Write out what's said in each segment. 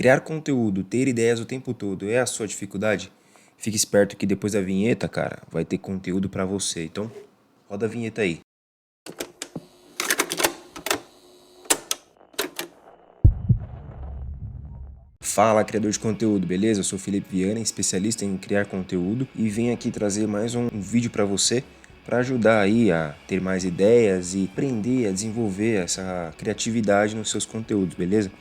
Criar conteúdo, ter ideias o tempo todo é a sua dificuldade? Fique esperto que depois da vinheta, cara, vai ter conteúdo pra você. Então, roda a vinheta aí. Fala, criador de conteúdo, beleza? Eu sou o Felipe Viana, especialista em criar conteúdo e venho aqui trazer mais um vídeo pra você para ajudar aí a ter mais ideias e aprender a desenvolver essa criatividade nos seus conteúdos, beleza?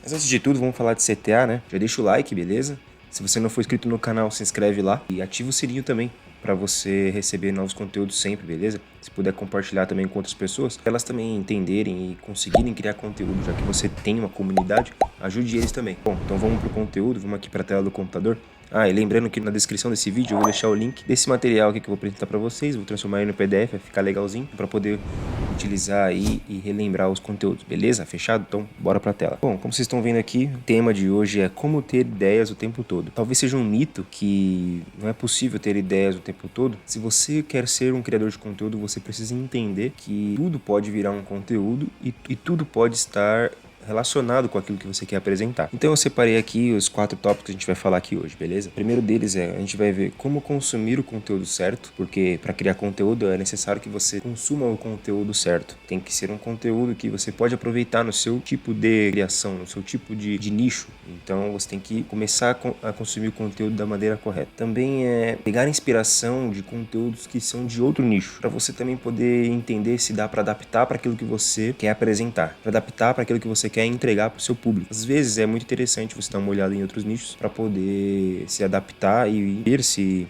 Mas antes de tudo, vamos falar de CTA, né? Já deixa o like, beleza? Se você não for inscrito no canal, se inscreve lá e ativa o sininho também para você receber novos conteúdos sempre, beleza? Se puder compartilhar também com outras pessoas, pra elas também entenderem e conseguirem criar conteúdo, já que você tem uma comunidade, ajude eles também. Bom, então vamos pro conteúdo, vamos aqui para a tela do computador. E lembrando que na descrição desse vídeo eu vou deixar o link desse material aqui que eu vou apresentar para vocês, vou transformar ele no PDF, vai ficar legalzinho para poder utilizar aí e relembrar os conteúdos, beleza? Fechado? Então, bora pra tela. Bom, como vocês estão vendo aqui, o tema de hoje é como ter ideias o tempo todo. Talvez seja um mito que não é possível ter ideias o tempo todo. Se você quer ser um criador de conteúdo, você precisa entender que tudo pode virar um conteúdo e tudo pode estar relacionado com aquilo que você quer apresentar. Então eu separei aqui os 4 tópicos que a gente vai falar aqui hoje, beleza? O primeiro deles a gente vai ver como consumir o conteúdo certo, porque para criar conteúdo é necessário que você consuma o conteúdo certo. Tem que ser um conteúdo que você pode aproveitar no seu tipo de criação, no seu tipo de nicho. Então você tem que começar a consumir o conteúdo da maneira correta. Também é pegar inspiração de conteúdos que são de outro nicho, para você também poder entender se dá para adaptar para aquilo que você quer apresentar, para adaptar para aquilo que você quer entregar para o seu público. Às vezes é muito interessante você dar uma olhada em outros nichos para poder se adaptar e ver se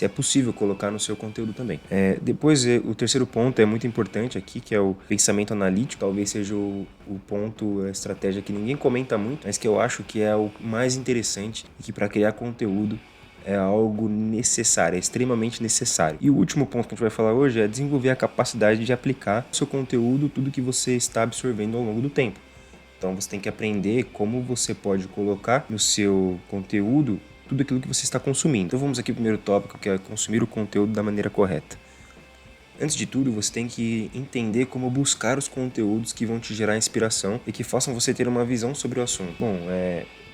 é possível colocar no seu conteúdo também. Depois, o terceiro ponto é muito importante aqui, que é o pensamento analítico. Talvez seja o ponto, a estratégia que ninguém comenta muito, mas que eu acho que é o mais interessante e que para criar conteúdo é algo necessário, é extremamente necessário. E o último ponto que a gente vai falar hoje é desenvolver a capacidade de aplicar no seu conteúdo tudo que você está absorvendo ao longo do tempo. Então você tem que aprender como você pode colocar no seu conteúdo tudo aquilo que você está consumindo. Então vamos aqui ao primeiro tópico, que é consumir o conteúdo da maneira correta. Antes de tudo, você tem que entender como buscar os conteúdos que vão te gerar inspiração e que façam você ter uma visão sobre o assunto. Bom,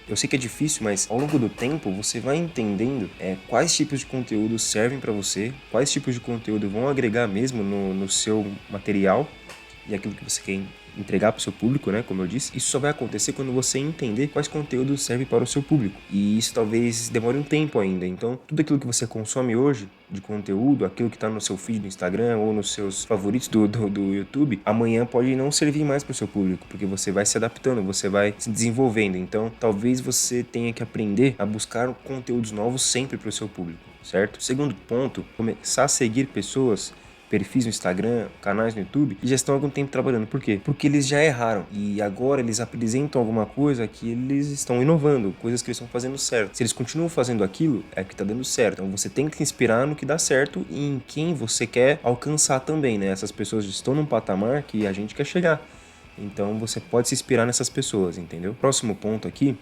eu sei que é difícil, mas ao longo do tempo você vai entendendo quais tipos de conteúdo servem para você, quais tipos de conteúdo vão agregar mesmo no seu material e aquilo que você quer entregar para o seu público, né? Como eu disse, isso só vai acontecer quando você entender quais conteúdos servem para o seu público. E isso talvez demore um tempo ainda. Então, tudo aquilo que você consome hoje de conteúdo, aquilo que está no seu feed do Instagram ou nos seus favoritos do YouTube, amanhã pode não servir mais para o seu público, porque você vai se adaptando, você vai se desenvolvendo. Então, talvez você tenha que aprender a buscar conteúdos novos sempre para o seu público, certo? Segundo ponto, começar a seguir pessoas, perfis no Instagram, canais no YouTube, que já estão há algum tempo trabalhando. Por quê? Porque eles já erraram e agora eles apresentam alguma coisa que eles estão inovando, coisas que eles estão fazendo certo. Se eles continuam fazendo aquilo, é que está dando certo. Então você tem que se inspirar no que dá certo e em quem você quer alcançar também, né? Essas pessoas estão num patamar que a gente quer chegar. Então você pode se inspirar nessas pessoas, entendeu? Próximo ponto aqui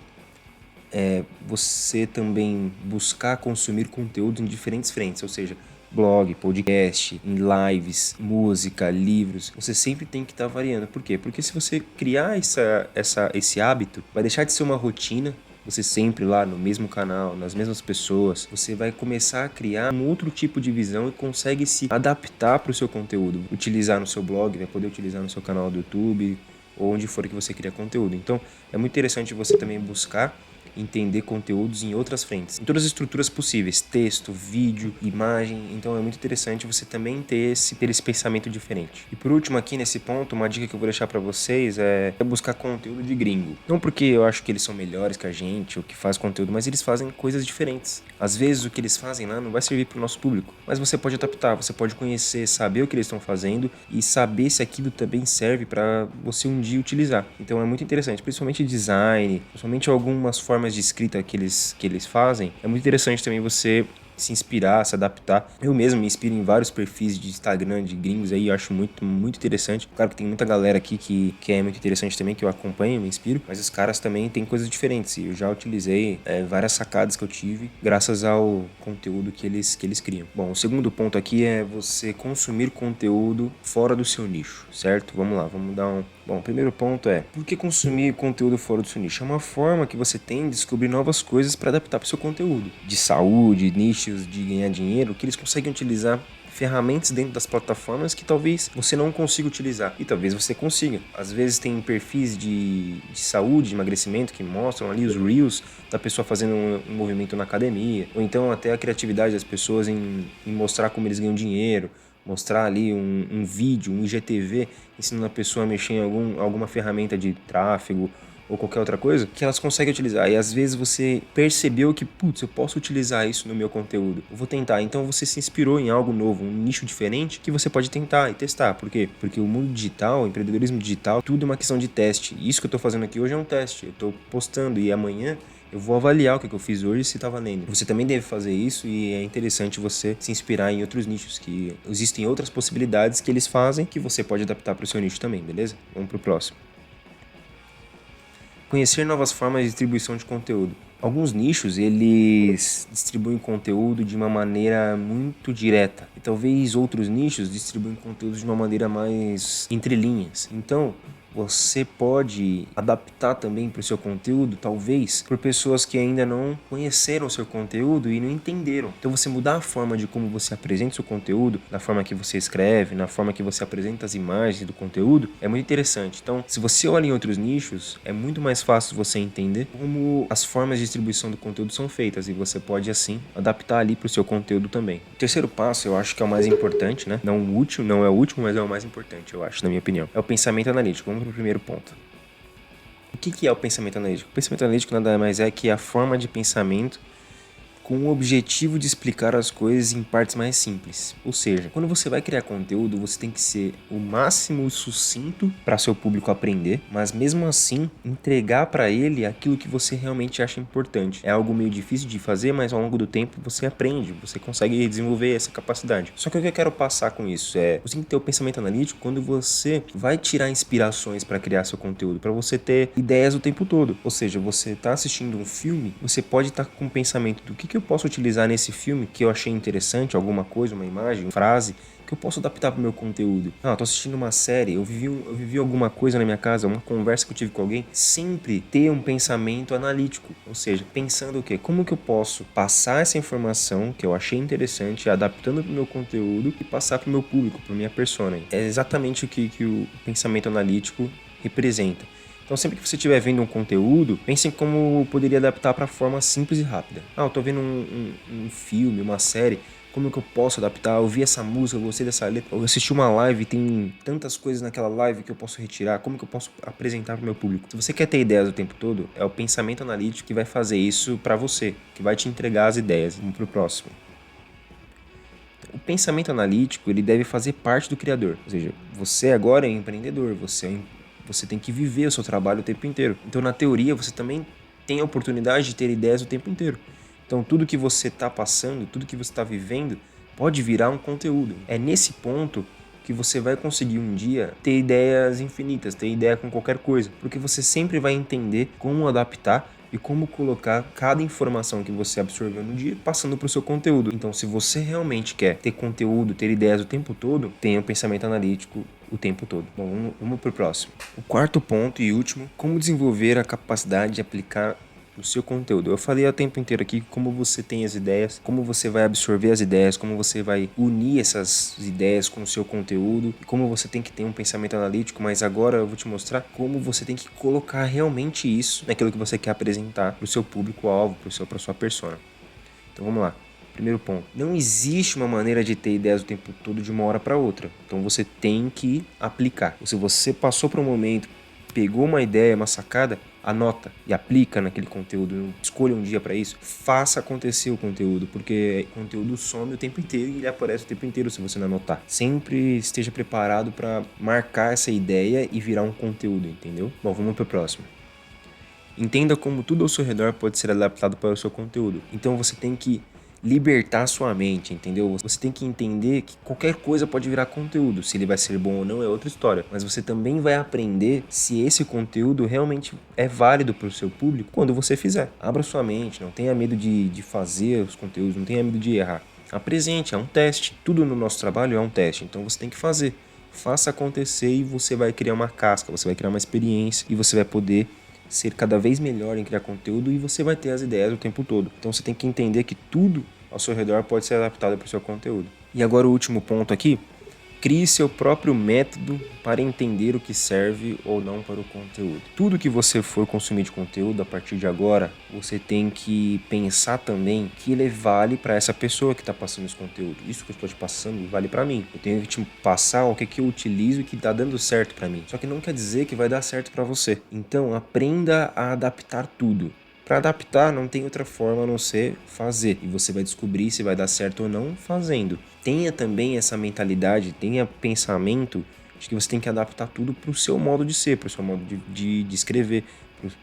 é você também buscar consumir conteúdo em diferentes frentes, ou seja, blog, podcast, em lives, música, livros. Você sempre tem que estar variando. Por quê? Porque se você criar esse hábito, vai deixar de ser uma rotina, você sempre lá no mesmo canal, nas mesmas pessoas, você vai começar a criar um outro tipo de visão e consegue se adaptar para o seu conteúdo. Utilizar no seu blog, vai poder utilizar no seu canal do YouTube, ou onde for que você cria conteúdo. Então, é muito interessante você também buscar entender conteúdos em outras frentes, em todas as estruturas possíveis, texto, vídeo, imagem. Então é muito interessante você também ter esse pensamento diferente. E por último aqui nesse ponto, uma dica que eu vou deixar para vocês é buscar conteúdo de gringo. Não porque eu acho que eles são melhores que a gente ou que faz conteúdo, mas eles fazem coisas diferentes. Às vezes o que eles fazem lá não vai servir para o nosso público, mas você pode adaptar, você pode conhecer, saber o que eles estão fazendo e saber se aquilo também serve para você um dia utilizar. Então é muito interessante, principalmente design, principalmente algumas formas de escrita que eles fazem. É muito interessante também você se inspirar, se adaptar. Eu mesmo me inspiro em vários perfis de Instagram de gringos aí, eu acho muito, muito interessante. Claro que tem muita galera aqui que é muito interessante também, que eu acompanho, me inspiro, mas os caras também têm coisas diferentes e eu já utilizei várias sacadas que eu tive graças ao conteúdo que eles criam. Bom, o segundo ponto aqui é você consumir conteúdo fora do seu nicho, certo? Vamos lá, vamos dar Bom, o primeiro ponto é, por que consumir conteúdo fora do seu nicho? É uma forma que você tem de descobrir novas coisas para adaptar para o seu conteúdo. De saúde, nichos de ganhar dinheiro, que eles conseguem utilizar ferramentas dentro das plataformas que talvez você não consiga utilizar. E talvez você consiga. Às vezes tem perfis de saúde, de emagrecimento, que mostram ali os reels da pessoa fazendo um movimento na academia. Ou então até a criatividade das pessoas em mostrar como eles ganham dinheiro. Mostrar ali um vídeo, um IGTV, ensinando a pessoa a mexer em alguma ferramenta de tráfego ou qualquer outra coisa, que elas conseguem utilizar. E às vezes você percebeu que, putz, eu posso utilizar isso no meu conteúdo. Eu vou tentar. Então você se inspirou em algo novo, um nicho diferente, que você pode tentar e testar. Por quê? Porque o mundo digital, o empreendedorismo digital, tudo é uma questão de teste. Isso que eu tô fazendo aqui hoje é um teste. Eu tô postando e amanhã eu vou avaliar o que eu fiz hoje se tá valendo. Você também deve fazer isso e é interessante você se inspirar em outros nichos, que existem outras possibilidades que eles fazem que você pode adaptar para o seu nicho também, beleza? Vamos pro próximo. Conhecer novas formas de distribuição de conteúdo. Alguns nichos, eles distribuem conteúdo de uma maneira muito direta. E talvez outros nichos distribuem conteúdo de uma maneira mais entre linhas. Então, você pode adaptar também para o seu conteúdo, talvez, por pessoas que ainda não conheceram o seu conteúdo e não entenderam. Então, você mudar a forma de como você apresenta o seu conteúdo, na forma que você escreve, na forma que você apresenta as imagens do conteúdo, é muito interessante. Então, se você olha em outros nichos, é muito mais fácil você entender como as formas de distribuição do conteúdo são feitas e você pode, assim, adaptar ali para o seu conteúdo também. O terceiro passo, eu acho que é o mais importante, né? Não o último, não é o último, mas é o mais importante, eu acho, na minha opinião. É o pensamento analítico. Vamos para o primeiro ponto. O que é o pensamento analítico? O pensamento analítico nada mais é que a forma de pensamento com o objetivo de explicar as coisas em partes mais simples. Ou seja, quando você vai criar conteúdo, você tem que ser o máximo sucinto para seu público aprender, mas mesmo assim entregar para ele aquilo que você realmente acha importante. É algo meio difícil de fazer, mas ao longo do tempo você aprende, você consegue desenvolver essa capacidade. Só que o que eu quero passar com isso é, você tem que ter o pensamento analítico quando você vai tirar inspirações para criar seu conteúdo, para você ter ideias o tempo todo. Ou seja, você está assistindo um filme, você pode estar com o pensamento do que eu posso utilizar nesse filme que eu achei interessante, alguma coisa, uma imagem, uma frase, que eu posso adaptar para o meu conteúdo. Ah, eu tô assistindo uma série, eu vivi alguma coisa na minha casa, uma conversa que eu tive com alguém. Sempre ter um pensamento analítico, ou seja, pensando o quê? Como que eu posso passar essa informação que eu achei interessante, adaptando para o meu conteúdo e passar para o meu público, para minha persona. É exatamente o que o pensamento analítico representa. Então, sempre que você estiver vendo um conteúdo, pense em como poderia adaptar para forma simples e rápida. Ah, eu tô vendo um filme, uma série, como que eu posso adaptar? Eu vi essa música, eu gostei dessa letra, eu assisti uma live, tem tantas coisas naquela live que eu posso retirar, como que eu posso apresentar para o meu público? Se você quer ter ideias o tempo todo, é o pensamento analítico que vai fazer isso para você, que vai te entregar as ideias. Vamos pro próximo. O pensamento analítico, ele deve fazer parte do criador. Ou seja, você agora é empreendedor, você tem que viver o seu trabalho o tempo inteiro. Então, na teoria, você também tem a oportunidade de ter ideias o tempo inteiro. Então, tudo que você está passando, tudo que você está vivendo, pode virar um conteúdo. É nesse ponto que você vai conseguir um dia ter ideias infinitas, ter ideia com qualquer coisa. Porque você sempre vai entender como adaptar e como colocar cada informação que você absorveu no dia passando para o seu conteúdo. Então, se você realmente quer ter conteúdo, ter ideias o tempo todo, tenha um pensamento analítico o tempo todo. Bom, vamos para o próximo. O quarto ponto e último, como desenvolver a capacidade de aplicar o seu conteúdo. Eu falei o tempo inteiro aqui como você tem as ideias, como você vai absorver as ideias, como você vai unir essas ideias com o seu conteúdo, como você tem que ter um pensamento analítico, mas agora eu vou te mostrar como você tem que colocar realmente isso naquilo que você quer apresentar para o seu público-alvo, para sua persona. Então vamos lá. Primeiro ponto, não existe uma maneira de ter ideias o tempo todo de uma hora para outra. Então você tem que aplicar. Se você passou por um momento, pegou uma ideia, uma sacada, anota e aplica naquele conteúdo. Escolha um dia para isso. Faça acontecer o conteúdo, porque o conteúdo some o tempo inteiro e ele aparece o tempo inteiro se você não anotar. Sempre esteja preparado para marcar essa ideia e virar um conteúdo, entendeu? Bom, vamos para o próximo. Entenda como tudo ao seu redor pode ser adaptado para o seu conteúdo. Então você tem que libertar sua mente, entendeu? Você tem que entender que qualquer coisa pode virar conteúdo. Se ele vai ser bom ou não é outra história. Mas você também vai aprender se esse conteúdo realmente é válido para o seu público quando você fizer. Abra sua mente, não tenha medo de fazer os conteúdos, não tenha medo de errar. Apresente, é um teste. Tudo no nosso trabalho é um teste, então você tem que fazer. faça acontecer e você vai criar uma casca, você vai criar uma experiência e você vai poder ser cada vez melhor em criar conteúdo e você vai ter as ideias o tempo todo. Então você tem que entender que tudo ao seu redor pode ser adaptado para o seu conteúdo. E agora o último ponto aqui. Crie seu próprio método para entender o que serve ou não para o conteúdo. Tudo que você for consumir de conteúdo a partir de agora, você tem que pensar também que ele vale para essa pessoa que está passando esse conteúdo. Isso que eu estou te passando vale para mim. Eu tenho que te passar o que eu utilizo e que está dando certo para mim. Só que não quer dizer que vai dar certo para você. Então aprenda a adaptar tudo. Para adaptar não tem outra forma a não ser fazer. E você vai descobrir se vai dar certo ou não fazendo. Tenha também essa mentalidade, tenha pensamento de que você tem que adaptar tudo para o seu modo de ser, para o seu modo de escrever,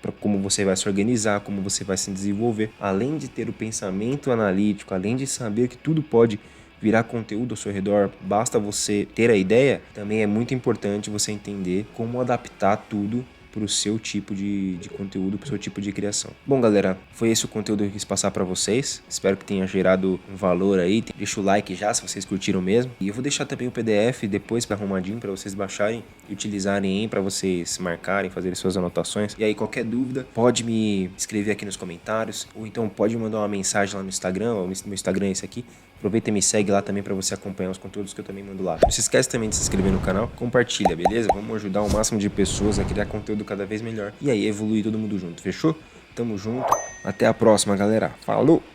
para como você vai se organizar, como você vai se desenvolver. Além de ter o pensamento analítico, além de saber que tudo pode virar conteúdo ao seu redor, basta você ter a ideia, também é muito importante você entender como adaptar tudo para o seu tipo de conteúdo, para o seu tipo de criação. Bom, galera, foi esse o conteúdo que eu quis passar para vocês. Espero que tenha gerado um valor aí. Deixa o like já, se vocês curtiram mesmo. E eu vou deixar também o PDF depois arrumadinho para vocês baixarem e utilizarem aí para vocês marcarem, fazerem suas anotações. E aí, qualquer dúvida, pode me escrever aqui nos comentários, ou então pode me mandar uma mensagem lá no Instagram, o meu Instagram é esse aqui. Aproveita e me segue lá também para você acompanhar os conteúdos que eu também mando lá. Não se esquece também de se inscrever no canal, compartilha, beleza? Vamos ajudar o máximo de pessoas a criar conteúdo cada vez melhor. E aí, evoluir todo mundo junto, fechou? Tamo junto, até a próxima, galera. Falou!